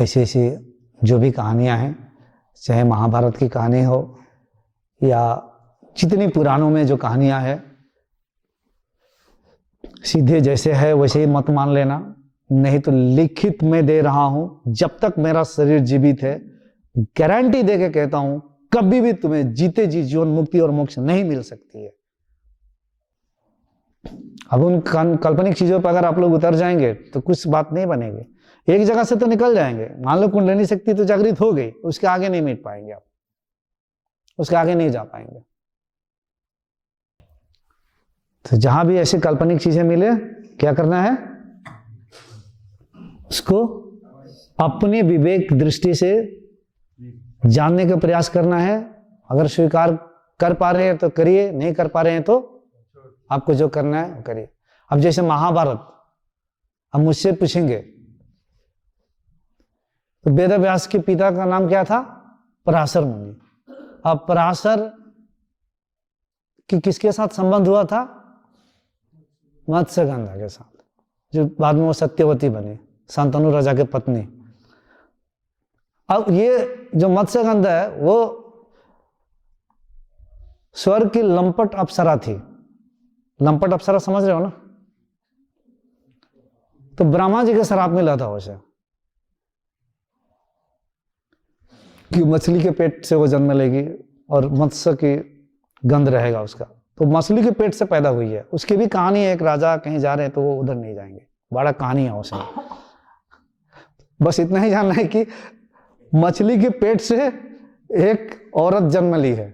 ऐसी ऐसी जो भी कहानियाँ हैं, चाहे महाभारत की कहानी हो या जितनी पुराणों में जो कहानियाँ हैं, सीधे जैसे है वैसे ही मत मान लेना, नहीं तो लिखित में दे रहा हूं, जब तक मेरा शरीर जीवित है गारंटी दे के कहता हूं कभी भी तुम्हें जीते जी जीवन मुक्ति और मोक्ष नहीं मिल सकती है। अब उन काल्पनिक चीजों पर अगर आप लोग उतर जाएंगे तो कुछ बात नहीं बनेगी। एक जगह से तो निकल जाएंगे, मान लो कुंडलिनी शक्ति तो जागृत हो गई, उसके आगे नहीं मिट पाएंगे आप, उसके आगे नहीं जा पाएंगे। तो जहां भी ऐसी काल्पनिक चीजें मिले क्या करना है, उसको अपने विवेक दृष्टि से जानने का प्रयास करना है। अगर स्वीकार कर पा रहे हैं तो करिए, नहीं कर पा रहे हैं तो आपको जो करना है करिए। अब जैसे महाभारत, अब मुझसे पूछेंगे तो वेद व्यास के पिता का नाम क्या था, पराशर मुनि। अब पराशर की किसके साथ संबंध हुआ था, मत्स्यगंधा के साथ, जो बाद में वो सत्यवती बनी, शांतनु राजा की पत्नी। अब ये जो मत्स्यगंधा है वो स्वर्ग की लंपट अप्सरा थी। लंपट अप्सरा समझ रहे हो ना, तो ब्रह्मा जी के श्राप मिला था उसे कि मछली के पेट से वो जन्म लेगी और मत्स्य की गंध रहेगा उसका। तो मछली के पेट से पैदा हुई है। उसकी भी कहानी है, एक राजा कहीं जा रहे हैं तो वो उधर नहीं जाएंगे, बड़ा कहानी है उसमें। बस इतना ही जानना है कि मछली के पेट से एक औरत जन्म ली है।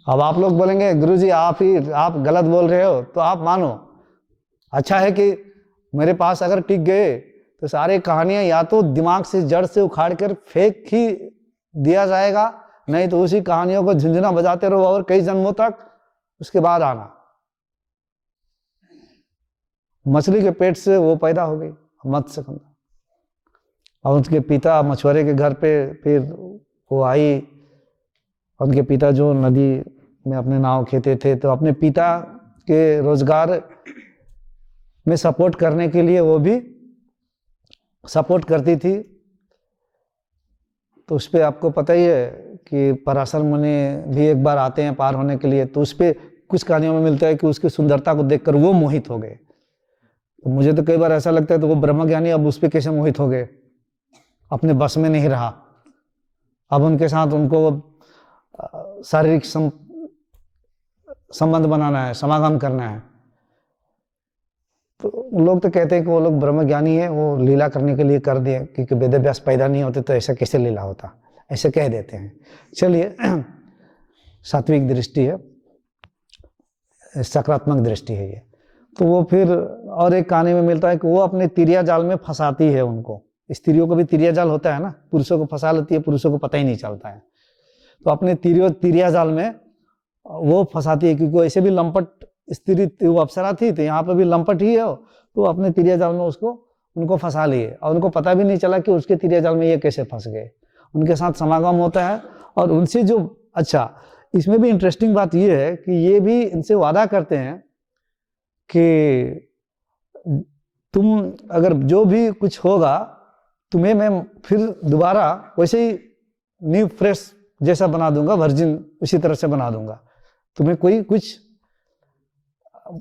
अब आप लोग बोलेंगे गुरुजी आप गलत बोल रहे हो, तो आप मानो। अच्छा है कि मेरे पास अगर टिक गए तो सारे कहानियां या तो दिमाग से जड़ से उखाड़ कर फेंक ही दिया जाएगा, नहीं तो उसी कहानियों को झुंझुना बजाते रहो और कई जन्मों तक उसके बाद आना। मछली के पेट से वो पैदा हो गई मत्स्यगंधा, और उनके पिता मछुआरे के घर पे फिर वो आई। उनके पिता जो नदी में अपने नाव खेते थे, तो अपने पिता के रोजगार में सपोर्ट करने के लिए वो भी सपोर्ट करती थी। तो उस पर आपको पता ही है कि पराशर मुनि भी एक बार आते हैं पार होने के लिए, तो उस पर कुछ कहानियों में मिलता है कि उसकी सुंदरता को देखकर वो मोहित हो गए। तो मुझे तो कई बार ऐसा लगता है तो वो ब्रह्मज्ञानी अब उस पर कैसे मोहित हो गए, अपने बस में नहीं रहा। अब उनके साथ उनको शारीरिक संबंध बनाना है, समागम करना है। तो लोग तो कहते हैं कि वो लोग ब्रह्मज्ञानी है, वो लीला करने के लिए कर दिए, क्योंकि वेद व्यास पैदा नहीं होते तो ऐसा कैसे लीला होता, ऐसे कह देते हैं। चलिए, सात्विक दृष्टि है, सकारात्मक दृष्टि है ये। तो वो फिर और एक कहानी में मिलता है कि वो अपने तिरिया जाल में फंसाती है उनको। स्त्रियों को भी तिरिया जाल होता है ना, पुरुषों को फंसा लेती है, पुरुषों को पता ही नहीं चलता है। तो अपने तिरिया जाल में वो फंसाती है, क्योंकि ऐसे भी लंपट स्त्री वो अप्सरा थी, तो यहाँ पर भी लंपट ही है। तो अपने तिरिया जाल में उनको फंसा लिए, और उनको पता भी नहीं चला कि उसके तिरिया जाल में ये कैसे फंस गए। उनके साथ समागम होता है और उनसे जो, अच्छा इसमें भी इंटरेस्टिंग बात ये है कि ये भी इनसे वादा करते हैं कि तुम अगर जो भी कुछ होगा तुम्हें मैं फिर दोबारा वैसे ही न्यू फ्रेश जैसा बना दूंगा, वर्जिन उसी तरह से बना दूंगा, तुम्हें कोई कुछ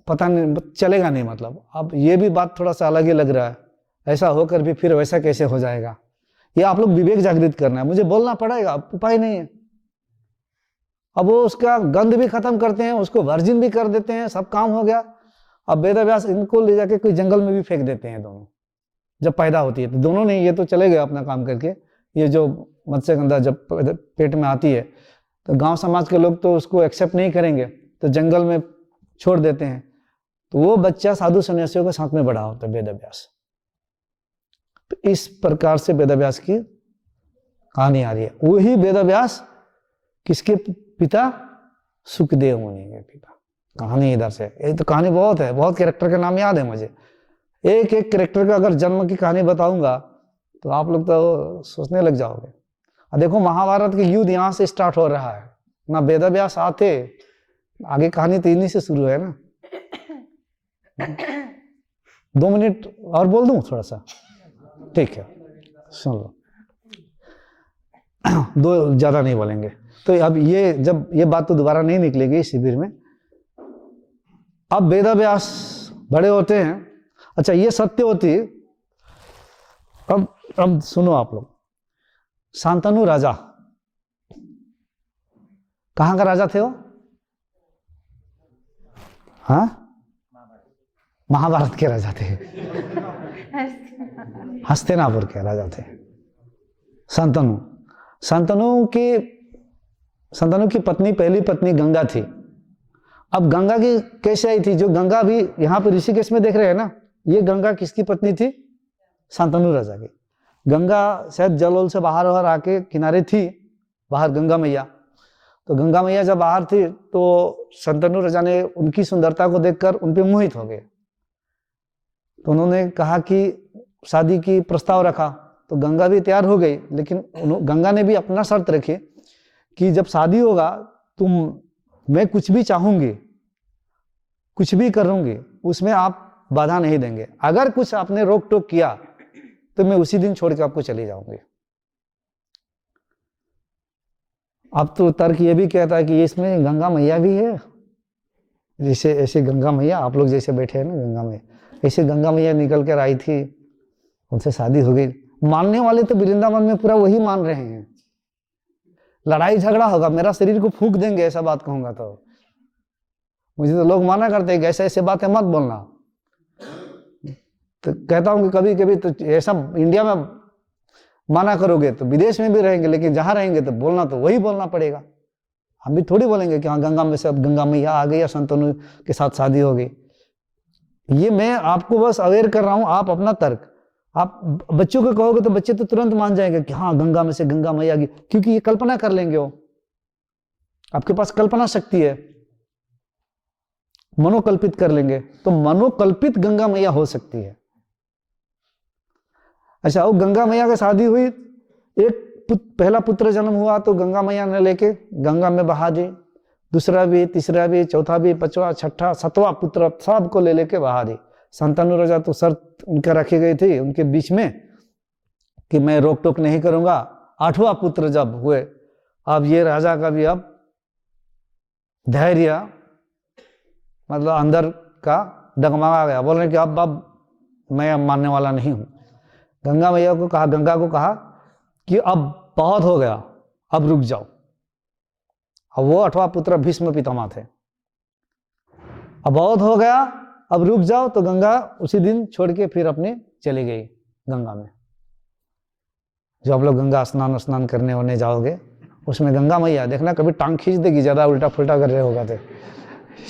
पता नहीं चलेगा नहीं। मतलब अब ये भी बात थोड़ा सा अलग ही लग रहा है, ऐसा होकर भी फिर वैसा कैसे हो जाएगा। ये आप लोग विवेक जागृत करना है, मुझे बोलना पड़ेगा, उपाय नहीं है। अब वो उसका गंध भी खत्म करते हैं, उसको वर्जिन भी कर देते हैं, सब काम हो गया। अब वेद व्यास इनको ले जाके कोई जंगल में भी फेंक देते हैं दोनों, जब पैदा होती है तो दोनों नहीं, ये तो चले गए अपना काम करके। ये जो मत्स्यगंधा जब पेट में आती है तो गांव समाज के लोग तो उसको एक्सेप्ट नहीं करेंगे, तो जंगल में छोड़ देते हैं। तो वो बच्चा साधु सन्यासियों के साथ में बड़ा होता है वेद व्यास। तो इस प्रकार से वेद व्यास की कहानी आ रही है। वही वेद व्यास किसके पिता, सुखदेव मुनि के पिता। कहानी इधर से, ये तो कहानी बहुत है, बहुत कैरेक्टर के नाम याद है मुझे। एक एक कैरेक्टर का अगर जन्म की कहानी बताऊंगा तो आप लोग तो सोचने लग जाओगे। और देखो महाभारत के युद्ध यहाँ से स्टार्ट हो रहा है ना, वेद व्यास आते, आगे कहानी तो इन्हीं से शुरू है ना। 2 मिनट और बोल दूं थोड़ा सा, ठीक है, सुन लो, दो ज्यादा नहीं बोलेंगे। तो अब ये जब ये बात तो दोबारा नहीं निकलेगी इस शिविर में। अब वेदव्यास बड़े होते हैं। अच्छा, ये सत्य होती। अब सुनो आप लोग, शांतनु राजा कहां का राजा थे वो? हाँ, महाभारत के राजा थे, हस्तिनापुर के राजा थे शांतनु। शांतनु की पत्नी, पहली पत्नी गंगा थी। अब गंगा की कैसे आई थी? जो गंगा भी यहाँ पे ऋषिकेश में देख रहे हैं ना, ये गंगा किसकी पत्नी थी? शांतनु राजा की। गंगा शायद जलोल से बाहर आके किनारे थी, बाहर गंगा मैया। तो गंगा मैया जब बाहर थी तो शांतनु राजा ने उनकी सुंदरता को देखकर उन पे मोहित हो गए। तो उन्होंने कहा कि शादी की प्रस्ताव रखा। तो गंगा भी तैयार हो गई, लेकिन गंगा ने भी अपना शर्त रखी कि जब शादी होगा तो मैं कुछ भी चाहूंगी, कुछ भी करूंगी, उसमें आप बाधा नहीं देंगे। अगर कुछ आपने रोक टोक किया तो मैं उसी दिन छोड़ के आपको चली जाऊंगी। अब तो तर्क ये भी कहता है कि इसमें गंगा मैया भी है। जैसे ऐसे गंगा मैया, आप लोग जैसे बैठे हैं ना गंगा मैया, ऐसे गंगा मैया निकल कर आई थी, उनसे शादी हो गई। मानने वाले तो वृंदावन में पूरा वही मान रहे हैं। लड़ाई झगड़ा होगा, मेरा शरीर को फूंक देंगे, ऐसा बात कहूंगा तो मुझे तो लोग माना करते हैं कि ऐसे ऐसे बातें मत बोलना। तो कहता हूं कि कभी कभी तो ऐसा इंडिया में माना करोगे तो विदेश में भी रहेंगे, लेकिन जहां रहेंगे तो बोलना तो वही बोलना पड़ेगा। हम भी थोड़ी बोलेंगे कि हाँ गंगा में से अब गंगा मैया आ गई या शांतनु के साथ शादी हो गई। ये मैं आपको बस अवेयर कर रहा हूं। आप अपना तर्क, आप बच्चों को कहोगे तो बच्चे तो तुरंत मान जाएंगे कि हाँ गंगा में से गंगा मैया की, क्योंकि ये कल्पना कर लेंगे। वो आपके पास कल्पना शक्ति है, मनोकल्पित कर लेंगे। तो मनोकल्पित गंगा मैया हो सकती है। अच्छा, वो गंगा मैया की शादी हुई, एक पहला पुत्र जन्म हुआ तो गंगा मैया ने लेके गंगा में बहा दी। दूसरा भी, तीसरा भी, चौथा भी, पांचवा, छठा, सातवां पुत्र सबको ले लेके बहा दी। शांतनु राजा तो शर्त उनका रखी गई थी उनके बीच में कि मैं रोक टोक नहीं करूंगा। आठवां पुत्र जब हुए, अब ये राजा का भी अब धैर्य मतलब अंदर का डगमगा गया। बोल रहे कि अब मैं मानने वाला नहीं हूं। गंगा मैया को कहा, गंगा को कहा कि अब बहुत हो गया, अब रुक जाओ। अब वो 8वां पुत्र भीष्म पितामह थे। अब बहुत हो गया, अब रुक जाओ। तो गंगा उसी दिन छोड़ के फिर अपने चली गई गंगा में। जो आप लोग गंगा स्नान करने होने जाओगे, उसमें गंगा मैया देखना कभी टांग खींच देगी, ज्यादा उल्टा फुल्टा कर रहे होगा तो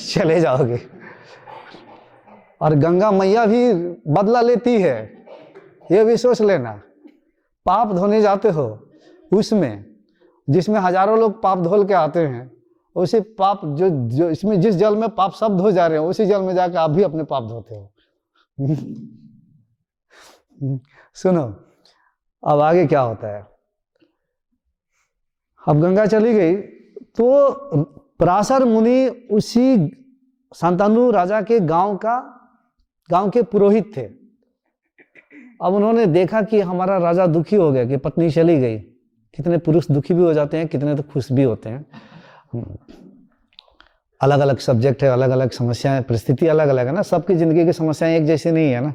चले जाओगे। और गंगा मैया भी बदला लेती है, ये भी सोच लेना। पाप धोने जाते हो उसमें, जिसमें हजारों लोग पाप धोल के आते हैं, उसी पाप जो इसमें जिस जल में पाप सब धो जा रहे हैं, उसी जल में जाकर आप भी अपने पाप धोते हो। सुनो अब आगे क्या होता है। अब गंगा चली गई तो पराशर मुनि उसी शांतनु राजा के गांव के पुरोहित थे। अब उन्होंने देखा कि हमारा राजा दुखी हो गया कि पत्नी चली गई। कितने पुरुष दुखी भी हो जाते हैं, कितने तो खुश भी होते हैं। अलग अलग सब्जेक्ट है, अलग अलग समस्याएं, परिस्थिति अलग अलग है ना। सबकी जिंदगी की समस्याएं एक जैसी नहीं है ना।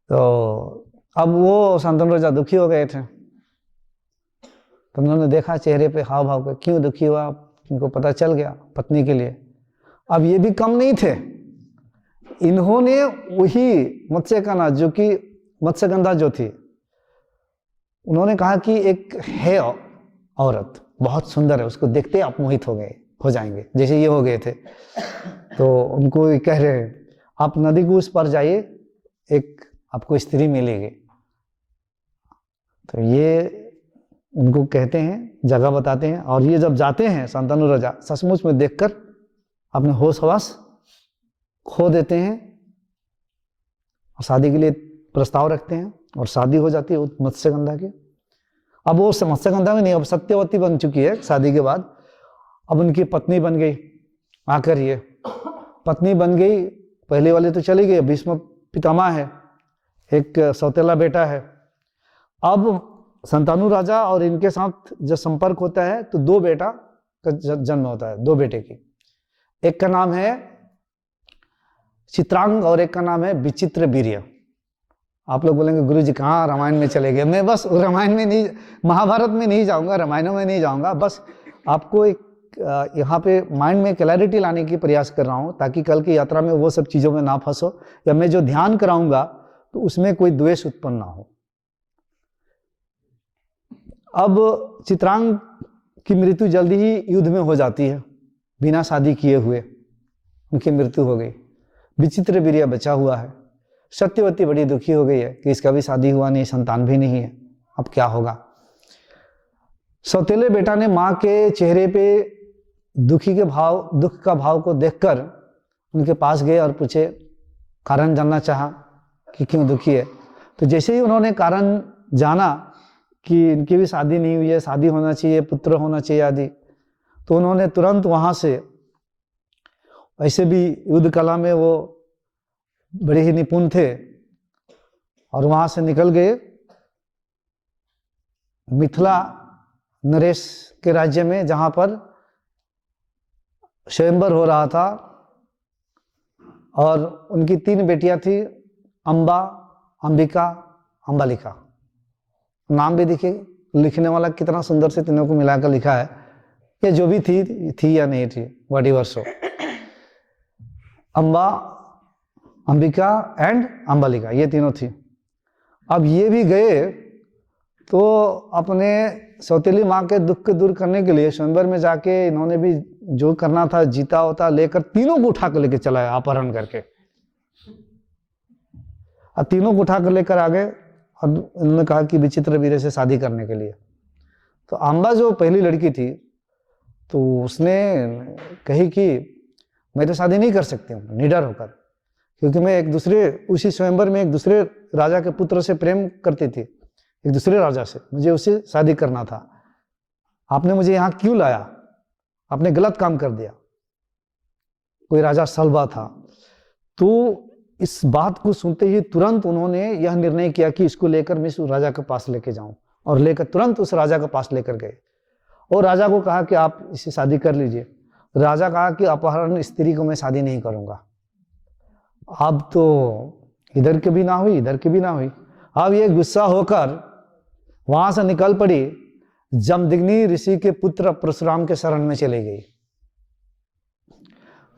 तो अब वो शांतनु राजा दुखी हो गए थे। तो उन्होंने देखा चेहरे पे हाव भाव का, क्यों दुखी हुआ, उनको पता चल गया पत्नी के लिए। अब ये भी कम नहीं थे, इन्होंने वही मत्स्यकन्या जो कि मत्स्यगंधा जो थी, उन्होंने कहा कि एक है औरत बहुत सुंदर है, उसको देखते आप मोहित हो जाएंगे, जैसे ये हो गए थे। तो उनको कह रहे हैं आप नदी के उस पर जाइए, एक आपको स्त्री मिलेगी। तो ये उनको कहते हैं, जगह बताते हैं। और ये जब जाते हैं शांतनु राजा सचमुच में देखकर अपने होश हवास खो देते हैं और शादी के लिए प्रस्ताव रखते हैं और शादी हो जाती है मत्स्यगंधा की। अब वो मत्स्यगंधा में नहीं, अब सत्यवती बन चुकी है शादी के बाद। अब उनकी पत्नी बन गई आकर, ये पत्नी बन गई। पहले वाले तो चली गई, भीष्म पितामह है, एक सौतेला बेटा है। अब संतानु राजा और इनके साथ जब संपर्क होता है तो दो बेटा का जन्म होता है, दो बेटे की। एक का नाम है चित्रांग और एक का नाम है विचित्र वीर्य। आप लोग बोलेंगे गुरु जी कहाँ रामायण में चले गए। मैं बस रामायण में नहीं, महाभारत में नहीं जाऊंगा, रामायणों में नहीं जाऊंगा, बस आपको एक यहाँ पे माइंड में क्लैरिटी लाने की प्रयास कर रहा हूँ ताकि कल की यात्रा में वो सब चीज़ों में ना फंसो, या मैं जो ध्यान कराऊंगा तो उसमें कोई द्वेष उत्पन्न ना हो। अब चित्रांग की मृत्यु जल्दी ही युद्ध में हो जाती है, बिना शादी किए हुए उनकी मृत्यु हो गई। विचित्र वीर्य बचा हुआ है। सत्यवती बड़ी दुखी हो गई है कि इसका भी शादी हुआ नहीं, संतान भी नहीं है, अब क्या होगा। सौतेले बेटा ने माँ के चेहरे पे दुख का भाव को देखकर उनके पास गए और पूछे, कारण जानना चाहा कि क्यों दुखी है। तो जैसे ही उन्होंने कारण जाना कि इनकी भी शादी नहीं हुई है, शादी होना चाहिए, पुत्र होना चाहिए आदि, तो उन्होंने तुरंत वहां से, ऐसे भी युद्ध कला में वो बड़े ही निपुण थे, और वहां से निकल गए मिथिला नरेश के राज्य में, जहां पर स्वयंवर हो रहा था। और उनकी 3 बेटियां थी, अंबा, अंबिका, अंबालिका। नाम भी देखिए लिखने वाला कितना सुंदर से तीनों को मिलाकर लिखा है, या जो भी थी या नहीं थी, what ever so. Amba, Ambika and Ambalika, ये तीनों थी। अब ये भी गए तो अपने सौतेली माँ के दुख को दूर करने के लिए स्वयंवर में जाके इन्होंने भी जो करना था, जीता होता लेकर तीनों को उठा कर लेके चला है, अपहरण करके। और तीनों को उठा कर लेकर आ गए और उन्होंने कहा कि विचित्र वीर्य से शादी करने के लिए। तो अंबा जो पहली लड़की थी, तो उसने कही कि मैं तो शादी नहीं कर सकती हूँ निडर होकर, क्योंकि मैं उसी स्वयंवर में एक दूसरे राजा के पुत्र से प्रेम करती थी, एक दूसरे राजा से, मुझे उससे शादी करना था। आपने मुझे यहाँ क्यों लाया? आपने गलत काम कर दिया। कोई राजा सलवा था। तो इस बात को सुनते ही तुरंत उन्होंने यह निर्णय किया कि इसको लेकर मैं इस राजा के पास लेके जाऊं, और लेकर तुरंत उस राजा के पास लेकर गए और राजा को कहा कि आप इससे शादी कर लीजिए। राजा कहा कि अपहरण स्त्री को मैं शादी नहीं करूंगा। अब तो इधर की भी ना हुई, इधर की भी ना हुई। अब ये गुस्सा होकर वहां से निकल पड़ी, जमदग्नि ऋषि के पुत्र परशुराम के शरण में चली गई,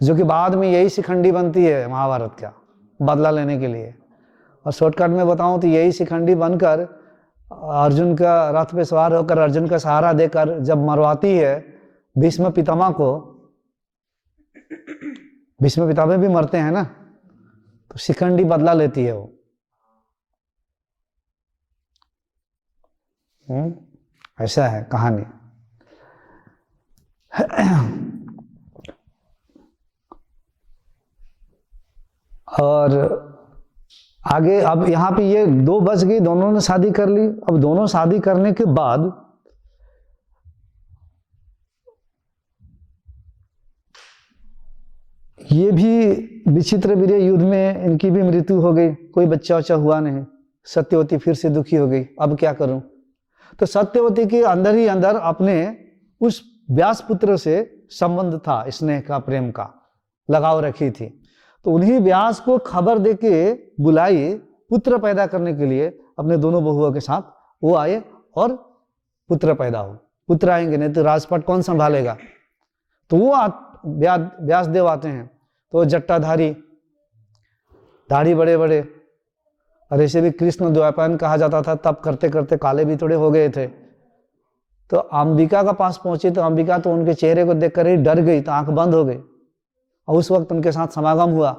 जो कि बाद में यही शिखंडी बनती है महाभारत का, बदला लेने के लिए। और शॉर्टकट में बताऊं तो यही शिखंडी बनकर अर्जुन का रथ पे सवार होकर अर्जुन का सहारा देकर जब मरवाती है भीष्म पितामह को, भीष्म पितामह भी मरते हैं ना, तो शिखंडी बदला लेती है वो। ऐसा है कहानी। और आगे अब यहाँ पे ये 2 बच गई, दोनों ने शादी कर ली। अब दोनों शादी करने के बाद ये भी विचित्र वीर्य युद्ध में इनकी भी मृत्यु हो गई, कोई बच्चा वच्चा हुआ नहीं। सत्यवती फिर से दुखी हो गई, अब क्या करूं। तो सत्यवती के अंदर ही अंदर अपने उस व्यास पुत्र से संबंध था, स्नेह का, प्रेम का लगाव रखी थी। तो उन्हीं व्यास को खबर देके बुलाई पुत्र पैदा करने के लिए अपने दोनों बहुओं के साथ। वो आए और पुत्र पैदा हो। पुत्र आएंगे नहीं तो राजपाट कौन संभालेगा। तो वो व्यास देव आते हैं, तो जट्टाधारी, दाढ़ी बड़े बड़े, और ऐसे भी कृष्ण द्वैपायन कहा जाता था, तब करते करते काले भी थोड़े हो गए थे। तो अंबिका का पास पहुंचे तो अंबिका तो उनके चेहरे को देखकर ही डर गई, तो आंख बंद हो गई। और उस वक्त उनके साथ समागम हुआ,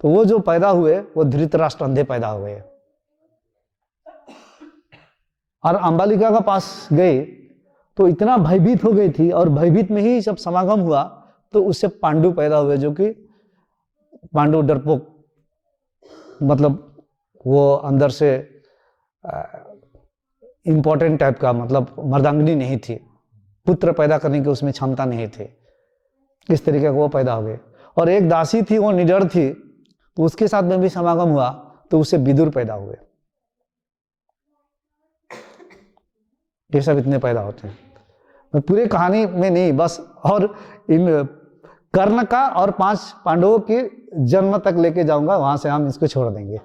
तो वो जो पैदा हुए वो धृतराष्ट्र अंधे पैदा हो गए। और अंबालिका का पास गए तो इतना भयभीत हो गई थी, और भयभीत में ही जब समागम हुआ तो उससे पांडु पैदा हुए, जो कि पांडु डरपोक, मतलब वो अंदर से इंपॉर्टेंट टाइप का, मतलब मर्दांगिनी नहीं थी, पुत्र पैदा करने की उसमें क्षमता नहीं थी। इस तरीके का वो पैदा हो गए। और एक दासी थी, वो निडर थी, तो उसके साथ में भी समागम हुआ, तो उससे विदुर पैदा हुए। ये सब इतने पैदा होते हैं। मैं पूरी कहानी में नहीं, बस और इन कर्ण का और 5 पांडवों के जन्म तक लेके जाऊंगा, वहां से हम इसको छोड़ देंगे।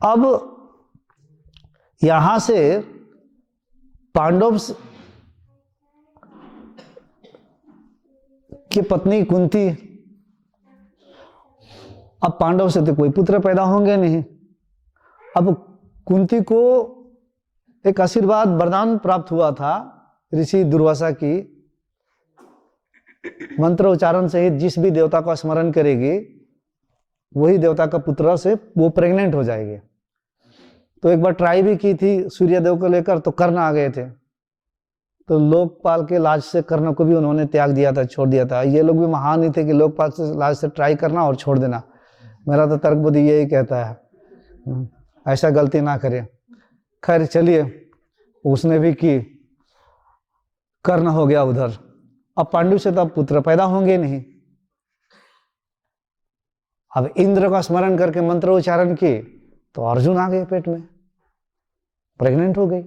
अब यहां से पांडव की पत्नी कुंती, अब पांडव से तो कोई पुत्र पैदा होंगे नहीं। अब कुंती को एक आशीर्वाद वरदान प्राप्त हुआ था ऋषि दुर्वासा की, मंत्र उच्चारण सहित जिस भी देवता का स्मरण करेगी वही देवता का पुत्र से वो प्रेग्नेंट हो जाएगी। तो एक बार ट्राई भी की थी सूर्यदेव को लेकर, तो कर्ण आ गए थे, तो लोकपाल के लाज से कर्ण को भी उन्होंने त्याग दिया था, छोड़ दिया था। ये लोग भी महान ही थे कि लोकपाल से लाज से ट्राई करना और छोड़ देना। मेरा तो तर्क बुद्धि यही कहता है ऐसा गलती ना करें। खैर चलिए, उसने भी की, कर्ण हो गया उधर। अब पांडु से तो अब पुत्र पैदा होंगे नहीं। अब इंद्र का स्मरण करके मंत्र उच्चारण की तो अर्जुन आ गए पेट में, प्रेग्नेंट हो गई।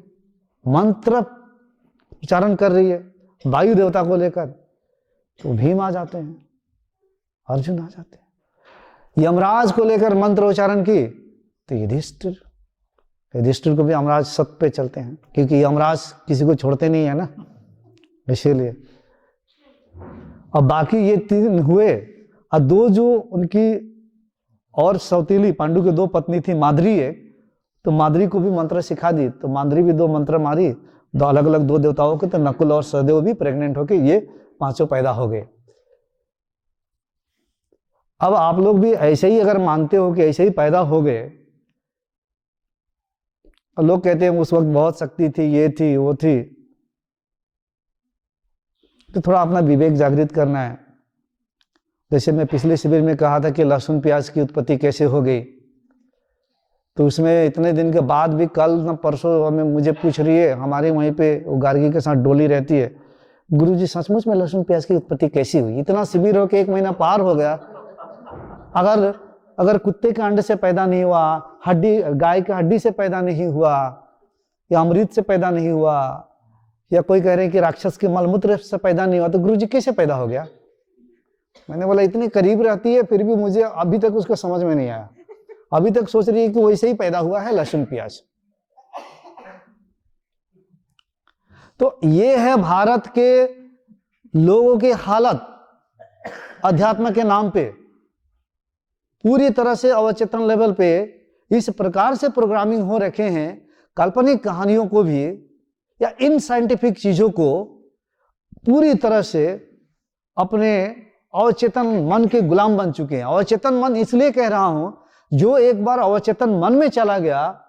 मंत्र उच्चारण कर रही है वायु देवता को लेकर, तो भीम आ जाते हैं, अर्जुन आ जाते हैं। यमराज को लेकर मंत्र उच्चारण की तो युधिष्ठिर को भी यमराज सत पे चलते हैं, क्योंकि यमराज किसी को छोड़ते नहीं है ना, इसीलिए। अब बाकी ये 3 हुए, और 2 जो उनकी और सौतीली पांडु की 2 पत्नी थी, माद्री है, तो माद्री को भी मंत्र सिखा दी, तो माद्री भी 2 मंत्र मारी, 2 अलग अलग 2 देवताओं के, तो नकुल और सहदेव भी प्रेग्नेंट होके ये 5 पैदा हो गए। अब आप लोग भी ऐसे ही अगर मानते हो कि ऐसे ही पैदा हो गए, लोग कहते हैं उस वक्त बहुत शक्ति थी, ये थी वो थी, तो थोड़ा अपना विवेक जागृत करना है। जैसे मैं पिछले शिविर में कहा था कि लहसुन प्याज की उत्पत्ति कैसे हो गई, तो उसमें इतने दिन के बाद भी कल न परसों हमें मुझे पूछ रही है, हमारे वहीं पे वो गार्गी के साथ डोली रहती है, गुरुजी सचमुच में लहसुन प्याज की उत्पत्ति कैसी हुई? इतना शिविर हो के 1 महीना पार हो गया, अगर कुत्ते के अंडे से पैदा नहीं हुआ, गाय के हड्डी से पैदा नहीं हुआ, या अमृत से पैदा नहीं हुआ, या कोई कह रहे हैं कि राक्षस के मलमूत्र से पैदा नहीं हुआ, तो गुरुजी कैसे पैदा हो गया? मैंने बोला इतनी करीब रहती है फिर भी मुझे अभी तक उसको समझ में नहीं आया। अभी तक सोच रही है कि वैसे ही पैदा हुआ है लहसुन प्याज। तो ये है भारत के लोगों की हालत, अध्यात्म के नाम पे पूरी तरह से अवचेतन लेवल पे इस प्रकार से प्रोग्रामिंग हो रखे हैं, काल्पनिक कहानियों को भी या इन साइंटिफिक चीजों को पूरी तरह से अपने अवचेतन मन के गुलाम बन चुके हैं। अवचेतन मन इसलिए कह रहा हूं, जो एक बार अवचेतन मन में चला गया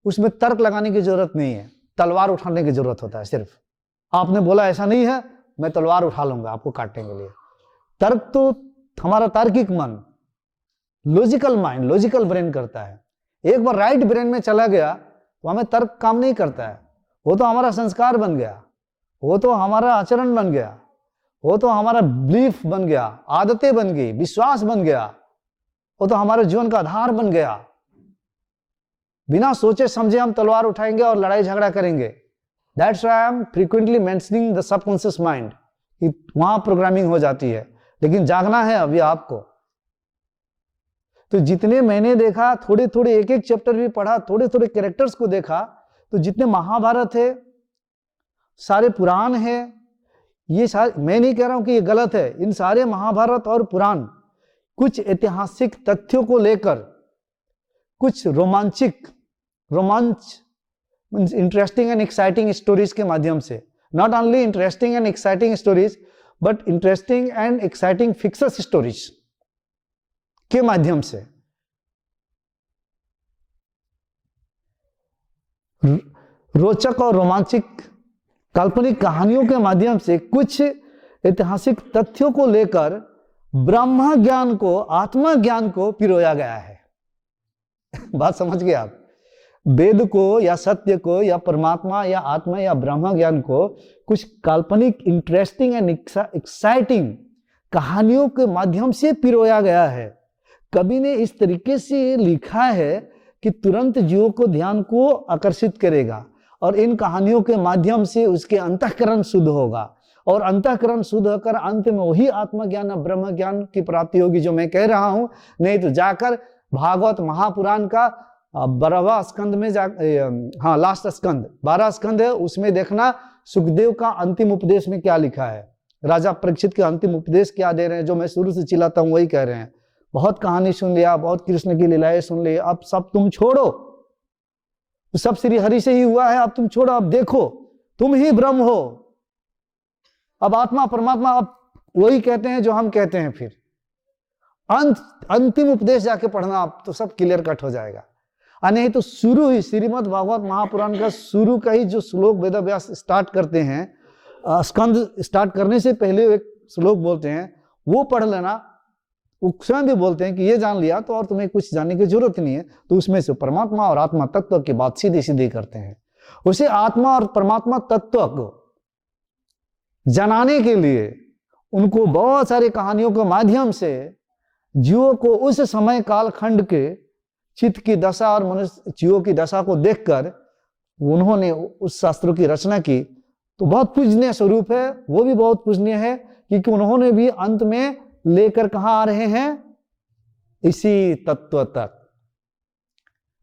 उसमें तर्क लगाने की जरूरत नहीं है, तलवार उठाने की जरूरत होता है। सिर्फ आपने बोला ऐसा नहीं है, मैं तलवार उठा लूंगा आपको काटने के लिए। तर्क तो हमारा तार्किक मन, लॉजिकल माइंड, लॉजिकल ब्रेन करता है। एक बार राइट ब्रेन में चला गया तो हमें तर्क काम नहीं करता है। वो तो हमारा संस्कार बन गया, वो तो हमारा आचरण बन गया, वो तो हमारा बिलीफ बन गया, आदतें बन गई, विश्वास बन गया, वो तो हमारे जीवन का आधार बन गया। बिना सोचे समझे हम तलवार उठाएंगे और लड़ाई झगड़ा करेंगे। That's why I am frequently mentioning the subconscious mind, कि वहां प्रोग्रामिंग हो जाती है। लेकिन जागना है अभी आपको। तो जितने मैंने देखा, थोड़े थोड़े एक एक चैप्टर भी पढ़ा, थोड़े थोड़े कैरेक्टर्स को देखा, तो जितने महाभारत है, सारे पुराण है, ये सारे, मैं नहीं कह रहा हूं कि ये गलत है, इन सारे महाभारत और पुराण कुछ ऐतिहासिक तथ्यों को लेकर कुछ रोमांच इंटरेस्टिंग एंड एक्साइटिंग स्टोरीज के माध्यम से, not only interesting and exciting stories but interesting and exciting fictitious stories के माध्यम से रोचक और रोमांचिक काल्पनिक कहानियों के माध्यम से कुछ ऐतिहासिक तथ्यों को लेकर ब्रह्म ज्ञान को, आत्मा ज्ञान को पिरोया गया है। बात समझ गए आप? वेद को या सत्य को या परमात्मा या आत्मा या ब्रह्म ज्ञान को कुछ काल्पनिक इंटरेस्टिंग एंड एक्साइटिंग कहानियों के माध्यम से पिरोया गया है। कवि ने इस तरीके से लिखा है कि तुरंत जीवों को ध्यान को आकर्षित करेगा और इन कहानियों के माध्यम से उसके अंतःकरण शुद्ध होगा और अंतःकरण शुद्ध होकर अंत में वही आत्मज्ञान और ब्रह्म ज्ञान की प्राप्ति होगी जो मैं कह रहा हूं। नहीं तो जाकर भागवत महापुराण का 12वां स्कंद में हाँ लास्ट स्कंद 12 स्कंद है, उसमें देखना सुखदेव का अंतिम उपदेश में क्या लिखा है, राजा परीक्षित के अंतिम उपदेश क्या दे रहे हैं। जो मैं शुरू से चिल्लाता हूं वही कह रहे हैं। बहुत कहानी सुन लिया, बहुत कृष्ण की लीलाएं सुन ली, अब सब तुम छोड़ो, सब श्री हरि से ही हुआ है, अब तुम छोड़ो, अब देखो तुम ही ब्रह्म हो, अब आत्मा परमात्मा, अब वही कहते हैं जो हम कहते हैं। फिर अंतिम उपदेश जाके पढ़ना, आप तो सब क्लियर कट हो जाएगा। नहीं तो शुरू ही श्रीमद् भागवत महापुराण का शुरू का ही जो श्लोक वेदव्यास स्टार्ट करते हैं, स्कंद स्टार्ट करने से पहले एक श्लोक बोलते हैं, वो पढ़ लेना। वो स्वयं भी बोलते हैं कि ये जान लिया तो और तुम्हें कुछ जानने की जरूरत नहीं है। तो उसमें से परमात्मा और आत्मा तत्व की बात सीधी सीधी करते हैं। उसे आत्मा और परमात्मा तत्व को जनाने के लिए उनको बहुत सारी कहानियों के माध्यम से जीवों को उस समय काल खंड के चित्त की दशा और मनुष्य जीवों की दशा को देखकर उन्होंने उस शास्त्रों की रचना की। तो बहुत पूजनीय स्वरूप है, वो भी बहुत पूजनीय है, क्योंकि उन्होंने भी अंत में लेकर कहां आ रहे हैं, इसी तत्व तक।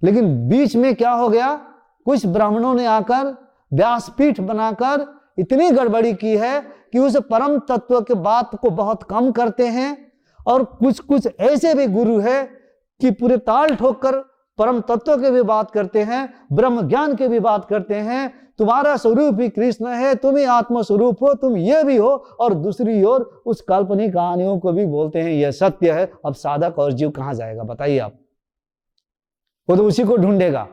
लेकिन बीच में क्या हो गया, कुछ ब्राह्मणों ने आकर व्यासपीठ बनाकर इतनी गड़बड़ी की है कि उस परम तत्व के बात को बहुत कम करते हैं। और कुछ कुछ ऐसे भी गुरु है कि पूरे ताल ठोक कर परम तत्व के भी बात करते हैं, ब्रह्म ज्ञान के भी बात करते हैं। तुम्हारा स्वरूप ही कृष्ण है, तुम ही आत्म स्वरूप हो, तुम ये भी हो। और दूसरी ओर उस काल्पनिक कहानियों को भी बोलते हैं यह सत्य है। अब साधक और जीव कहां जाएगा बताइए आप? वो तो उसी को ढूंढेगा,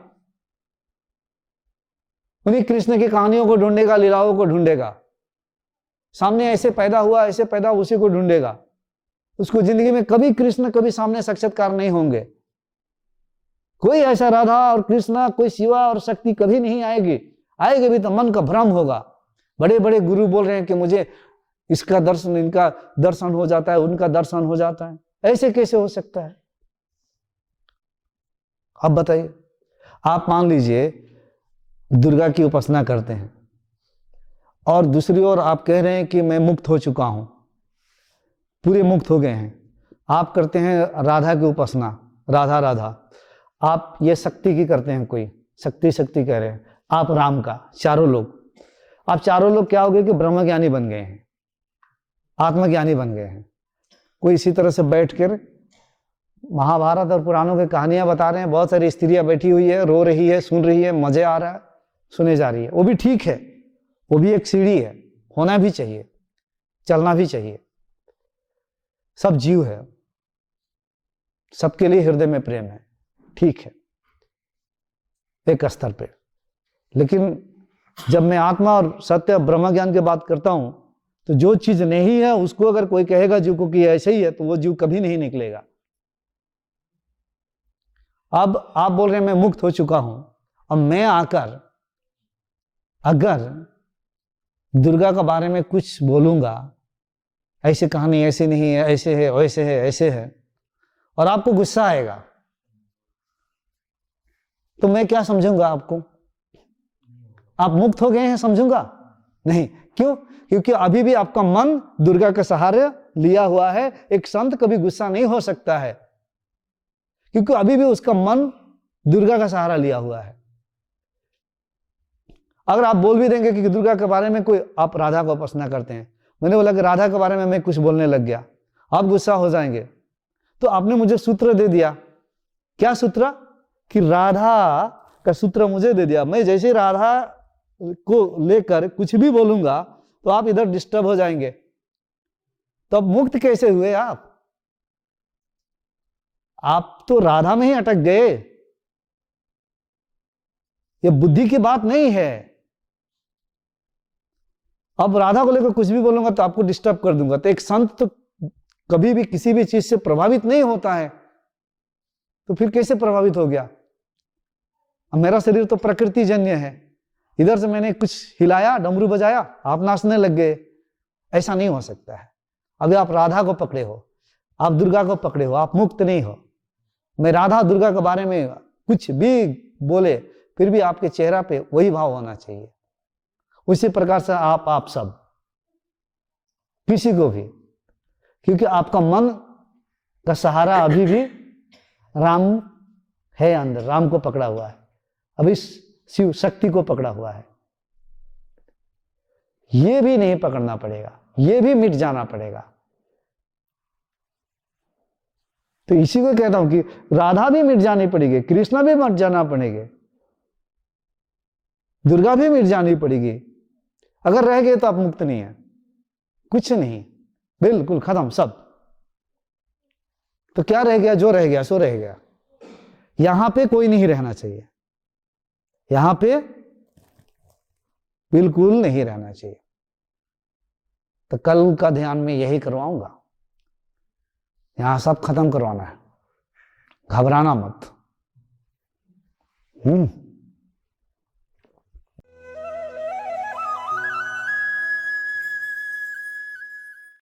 उन्हीं कृष्ण की कहानियों को ढूंढेगा, लीलाओं को ढूंढेगा। सामने ऐसे पैदा हुआ, ऐसे पैदा, उसी को ढूंढेगा। उसको जिंदगी में कभी कृष्ण कभी सामने साक्षात्कार नहीं होंगे। कोई ऐसा राधा और कृष्णा, कोई शिवा और शक्ति कभी नहीं आएगी। आएगी भी तो मन का भ्रम होगा। बड़े बड़े गुरु बोल रहे हैं कि मुझे इसका दर्शन, इनका दर्शन हो जाता है, उनका दर्शन हो जाता है। ऐसे कैसे हो सकता है? अब बताइए, आप मान लीजिए दुर्गा की उपासना करते हैं और दूसरी ओर आप कह रहे हैं कि मैं मुक्त हो चुका हूं, पूरे मुक्त हो गए हैं। आप करते हैं राधा की उपासना, राधा राधा। आप ये शक्ति की करते हैं, कोई शक्ति शक्ति कह रहे हैं, आप राम का। चारों लोग, आप चारों लोग क्या हो गए कि ब्रह्मज्ञानी बन गए हैं, आत्मज्ञानी बन गए हैं। कोई इसी तरह से बैठकर महाभारत और पुराणों की कहानियां बता रहे हैं। बहुत सारी स्त्रियां बैठी हुई है, रो रही है, सुन रही है, मजे आ रहा है, सुने जा रही है। वो भी ठीक है, वो भी एक सीढ़ी है, होना भी चाहिए, चलना भी चाहिए। सब जीव है, सबके लिए हृदय में प्रेम है, ठीक है, एक स्तर पे। लेकिन जब मैं आत्मा और सत्य ब्रह्म ज्ञान की बात करता हूं, तो जो चीज नहीं है उसको अगर कोई कहेगा जीव को कि ऐसे ही है, तो वो जीव कभी नहीं निकलेगा। अब आप बोल रहे हैं मैं मुक्त हो चुका हूं, अब मैं आकर अगर दुर्गा के बारे में कुछ बोलूंगा, ऐसे कहानी ऐसे नहीं है, ऐसे है, वैसे है, ऐसे है, और आपको गुस्सा आएगा, तो मैं क्या समझूंगा आपको? आप मुक्त हो गए हैं समझूंगा? नहीं। क्यों? क्योंकि अभी भी आपका मन दुर्गा के सहारे लिया हुआ है। एक संत कभी गुस्सा नहीं हो सकता है, क्योंकि अभी भी उसका मन दुर्गा का सहारा लिया हुआ है। अगर आप बोल भी देंगे कि दुर्गा के बारे में कोई, आप राधा को उपासना करते हैं, मैंने बोला कि राधा के बारे में मैं कुछ बोलने लग गया, आप गुस्सा हो जाएंगे। तो आपने मुझे सूत्र दे दिया। क्या सूत्र? कि राधा का सूत्र मुझे दे दिया। मैं जैसे राधा को लेकर कुछ भी बोलूंगा तो आप इधर डिस्टर्ब हो जाएंगे। तो अब मुक्त कैसे हुए आप? आप तो राधा में ही अटक गए। ये बुद्धि की बात नहीं है। अब राधा को लेकर कुछ भी बोलूंगा तो आपको डिस्टर्ब कर दूंगा। तो एक संत तो कभी भी किसी भी चीज से प्रभावित नहीं होता है, तो फिर कैसे प्रभावित हो गया? अब मेरा शरीर तो प्रकृति जन्य है, इधर से मैंने कुछ हिलाया, डमरू बजाया, आप नाचने लग गए। ऐसा नहीं हो सकता है। अभी आप राधा को पकड़े हो, आप दुर्गा को पकड़े हो, आप मुक्त नहीं हो। मैं राधा दुर्गा के बारे में कुछ भी बोले फिर भी आपके चेहरा पे वही भाव होना चाहिए। उसी प्रकार से आप सब किसी को भी, क्योंकि आपका मन का सहारा अभी भी राम है, अंदर राम को पकड़ा हुआ है, अभी शिव शक्ति को पकड़ा हुआ है। ये भी नहीं पकड़ना पड़ेगा, ये भी मिट जाना पड़ेगा। तो इसी को कहता हूं कि राधा भी मिट जानी पड़ेगी, कृष्णा भी मिट जाना पड़ेगा, दुर्गा भी मिट जानी पड़ेगी। अगर रह गए तो आप मुक्त नहीं है, कुछ नहीं, बिल्कुल खत्म सब। तो क्या रह गया? जो रह गया सो रह गया। यहां पे कोई नहीं रहना चाहिए, यहां पे बिल्कुल नहीं रहना चाहिए। तो कल का ध्यान में यही करवाऊंगा, यहां सब खत्म करवाना है, घबराना मत।